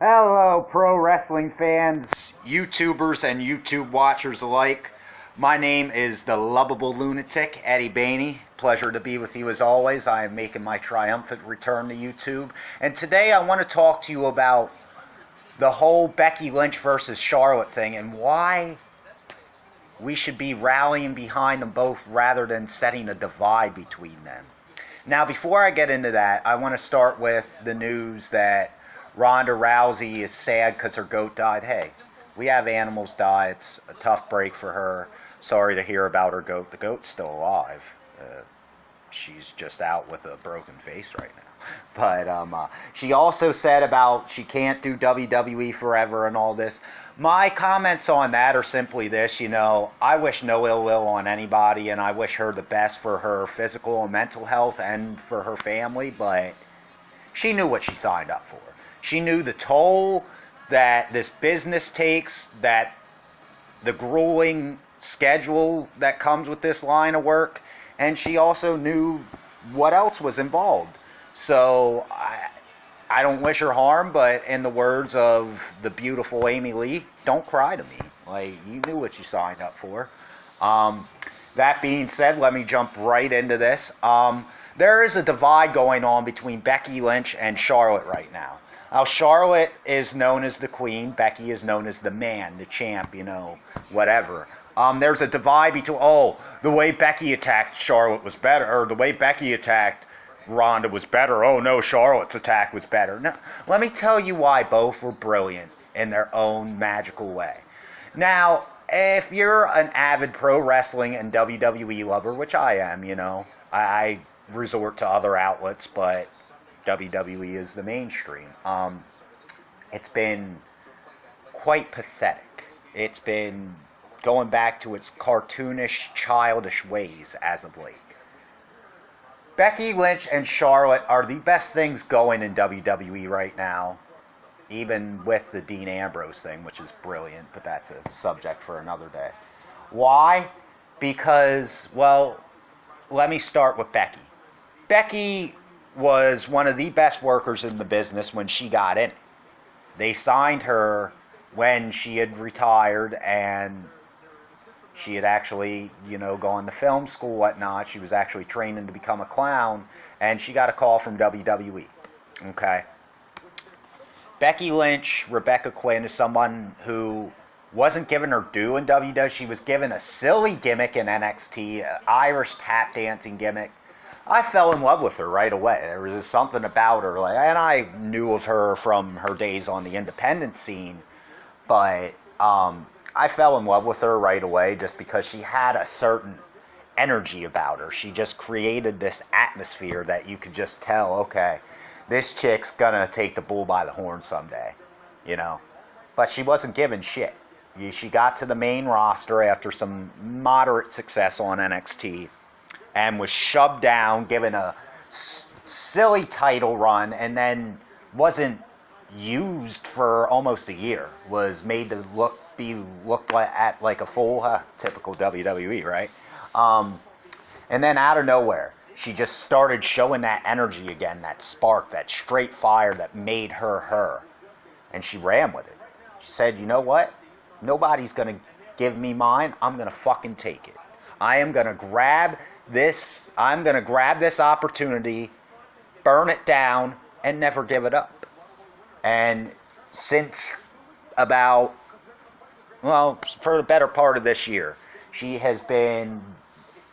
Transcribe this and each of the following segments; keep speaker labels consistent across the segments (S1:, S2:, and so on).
S1: Hello, pro wrestling fans, YouTubers, and YouTube watchers alike. My name is the lovable lunatic, Eddie Bainey. Pleasure to be with you as always. I am making my triumphant return to YouTube. And today I want to talk to you about the whole Becky Lynch versus Charlotte thing and why we should be rallying behind them both rather than setting a divide between them. Now, before I get into that, I want to start with the news that Ronda Rousey is sad because her goat died. Hey, we have animals die. It's a tough break for her. Sorry to hear about her goat. The goat's still alive. She's just out with a broken face right now. But she also said about she can't do WWE forever and all this. My comments on that are simply this, I wish no ill will on anybody, and I wish her the best for her physical and mental health and for her family, but she knew what she signed up for. She knew the toll that this business takes, that the grueling schedule that comes with this line of work, and she also knew what else was involved. So I don't wish her harm, but in the words of the beautiful Amy Lee, don't cry to me. Like, you knew what you signed up for. That being said, let me jump right into this. There is a divide going on between Becky Lynch and Charlotte right now. Now, Charlotte is known as the queen. Becky is known as the man, the champ, whatever. There's a divide between, the way Becky attacked Charlotte was better, or the way Becky attacked Ronda was better. Oh, no, Charlotte's attack was better. No, let me tell you why both were brilliant in their own magical way. Now, if you're an avid pro wrestling and WWE lover, which I am, I resort to other outlets, but WWE is the mainstream. It's been quite pathetic. It's been going back to its cartoonish, childish ways as of late. Becky Lynch and Charlotte are the best things going in WWE right now, even with the Dean Ambrose thing, which is brilliant, but that's a subject for another day. Why? Because, let me start with Becky. Becky was one of the best workers in the business when she got in it. They signed her when she had retired and she had actually, gone to film school, whatnot. She was actually training to become a clown, and she got a call from WWE. Okay? Becky Lynch, Rebecca Quinn, is someone who wasn't given her due in WWE. She was given a silly gimmick in NXT, an Irish tap dancing gimmick. I fell in love with her right away. There was just something about her, and I knew of her from her days on the independent scene, but I fell in love with her right away just because she had a certain energy about her. She just created this atmosphere that you could just tell, okay, this chick's gonna take the bull by the horn someday, But she wasn't given shit. She got to the main roster after some moderate success on NXT and was shoved down, given a silly title run, and then wasn't used for almost a year. Was made to look like a fool, typical WWE, right? And then out of nowhere, she just started showing that energy again, that spark, that straight fire that made her her, and she ran with it. She said, "You know what? Nobody's gonna give me mine. I'm gonna fucking take it. I am gonna grab this. I'm gonna grab this opportunity, burn it down, and never give it up." And since about, for the better part of this year, she has been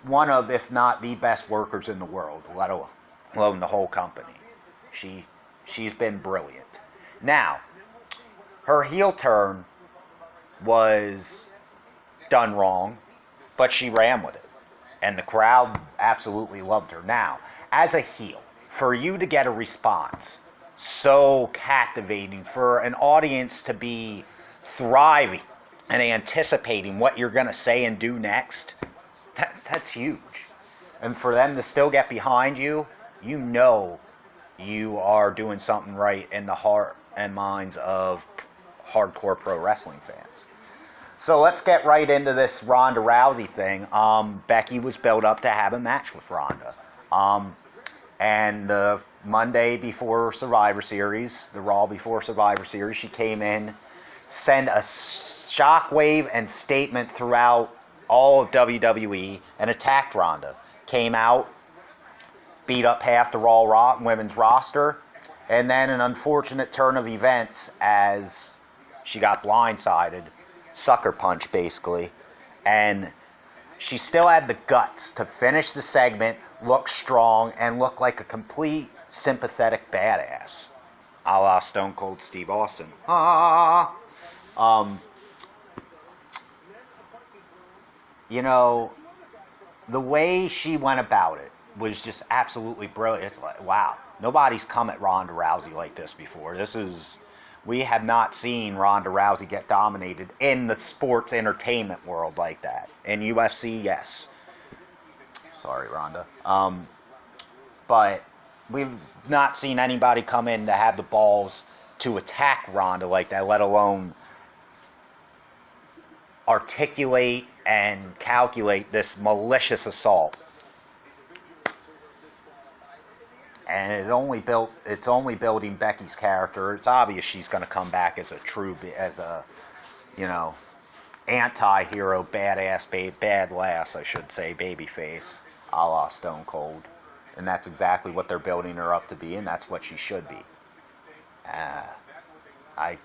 S1: one of, if not the best workers in the world, let alone the whole company. She's been brilliant. Now, her heel turn was done wrong, but she ran with it. And the crowd absolutely loved her. Now, as a heel, for you to get a response so captivating, for an audience to be thriving and anticipating what you're going to say and do next, that's huge. And for them to still get behind you, you are doing something right in the heart and minds of hardcore pro wrestling fans. So let's get right into this Ronda Rousey thing. Becky was built up to have a match with Ronda. And the Monday before Survivor Series, the Raw before Survivor Series, she came in, sent a shockwave and statement throughout all of WWE and attacked Ronda. Came out, beat up half the Raw women's roster, and then an unfortunate turn of events as she got blindsided, sucker punch basically, and she still had the guts to finish the segment, look strong, and look like a complete sympathetic badass, a la Stone Cold Steve Austin. You know, the way she went about it was just absolutely brilliant. It's like, wow, nobody's come at Ronda Rousey like this before. We have not seen Ronda Rousey get dominated in the sports entertainment world like that. In UFC, yes. Sorry, Ronda. But we've not seen anybody come in to have the balls to attack Ronda like that, let alone articulate and calculate this malicious assault. And it's only building Becky's character. It's obvious she's going to come back as a anti-hero, badass, bad lass, I should say, babyface, a la Stone Cold. And that's exactly what they're building her up to be, and that's what she should be. I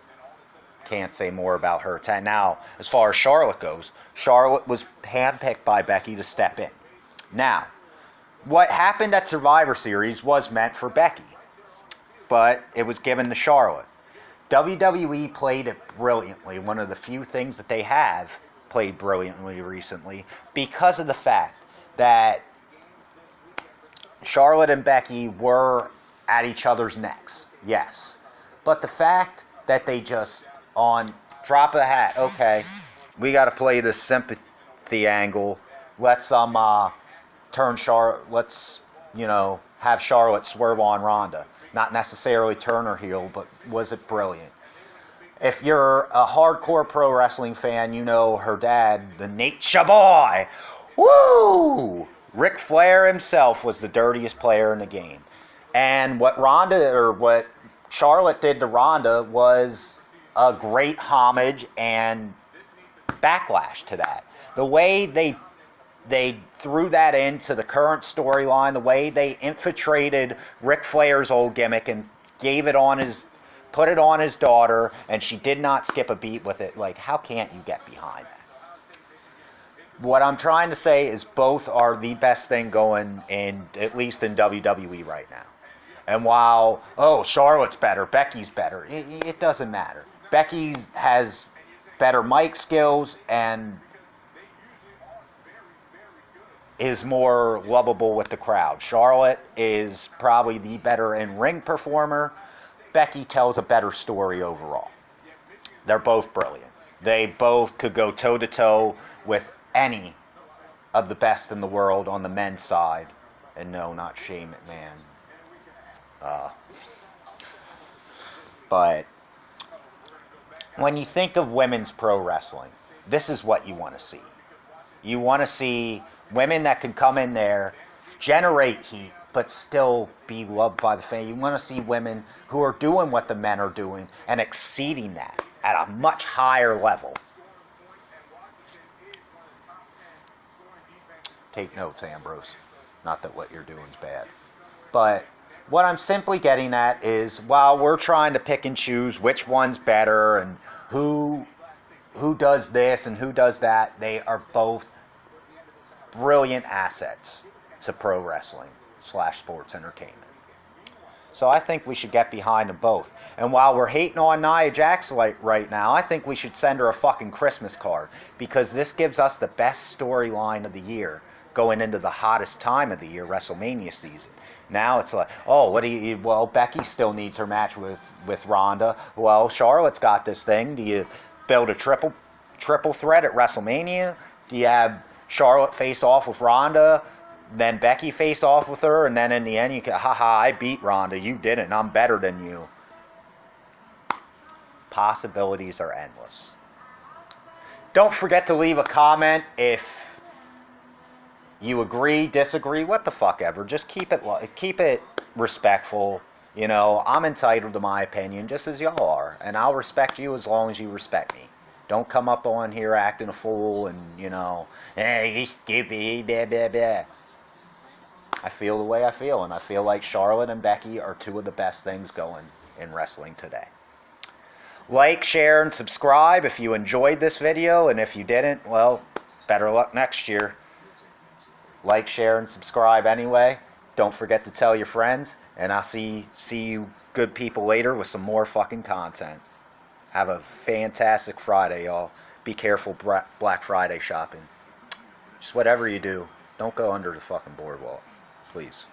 S1: can't say more about her. Now, as far as Charlotte goes, Charlotte was handpicked by Becky to step in. Now, what happened at Survivor Series was meant for Becky, but it was given to Charlotte. WWE played it brilliantly, one of the few things that they have played brilliantly recently, because of the fact that Charlotte and Becky were at each other's necks, yes. But the fact that they just, on drop of a hat, okay, we got to play this sympathy angle, let's turn Charlotte, let's, have Charlotte swerve on Ronda. Not necessarily turn her heel, but was it brilliant? If you're a hardcore pro wrestling fan, you know her dad, the Nature Boy. Woo! Ric Flair himself was the dirtiest player in the game. And what Charlotte did to Ronda was a great homage and backlash to that. The way they threw that into the current storyline, the way they infiltrated Ric Flair's old gimmick and put it on his daughter, and she did not skip a beat with it. Like, how can't you get behind that? What I'm trying to say is both are the best thing going at least in WWE right now. And while, Charlotte's better, Becky's better, it doesn't matter. Becky has better mic skills and is more lovable with the crowd. Charlotte is probably the better in-ring performer. Becky tells a better story overall. They're both brilliant. They both could go toe-to-toe with any of the best in the world on the men's side. And no, not Shane McMahon. But when you think of women's pro wrestling, this is what you want to see. You want to see women that can come in there, generate heat, but still be loved by the fan. You want to see women who are doing what the men are doing and exceeding that at a much higher level. Take notes, Ambrose. Not that what you're doing is bad. But what I'm simply getting at is, while we're trying to pick and choose which one's better and who does this and who does that, they are both brilliant assets to pro wrestling / sports entertainment. So I think we should get behind them both. And while we're hating on Nia Jax right now, I think we should send her a fucking Christmas card, because this gives us the best storyline of the year going into the hottest time of the year, WrestleMania season. Now it's like, Becky still needs her match with Ronda. Well, Charlotte's got this thing. Do you build a triple threat at WrestleMania? Do you have Charlotte face off with Ronda, then Becky face off with her, and then in the end you can, I beat Ronda, you didn't, I'm better than you. Possibilities are endless. Don't forget to leave a comment if you agree, disagree, what the fuck ever. Just keep it respectful. You know, I'm entitled to my opinion just as y'all are, and I'll respect you as long as you respect me. Don't come up on here acting a fool and, you know, hey, he's stupid, blah, blah, blah. I feel the way I feel, and I feel like Charlotte and Becky are two of the best things going in wrestling today. Like, share, and subscribe if you enjoyed this video, and if you didn't, well, better luck next year. Like, share, and subscribe anyway. Don't forget to tell your friends, and I'll see you good people later with some more fucking content. Have a fantastic Friday, y'all. Be careful Black Friday shopping. Just whatever you do, don't go under the fucking boardwalk, please.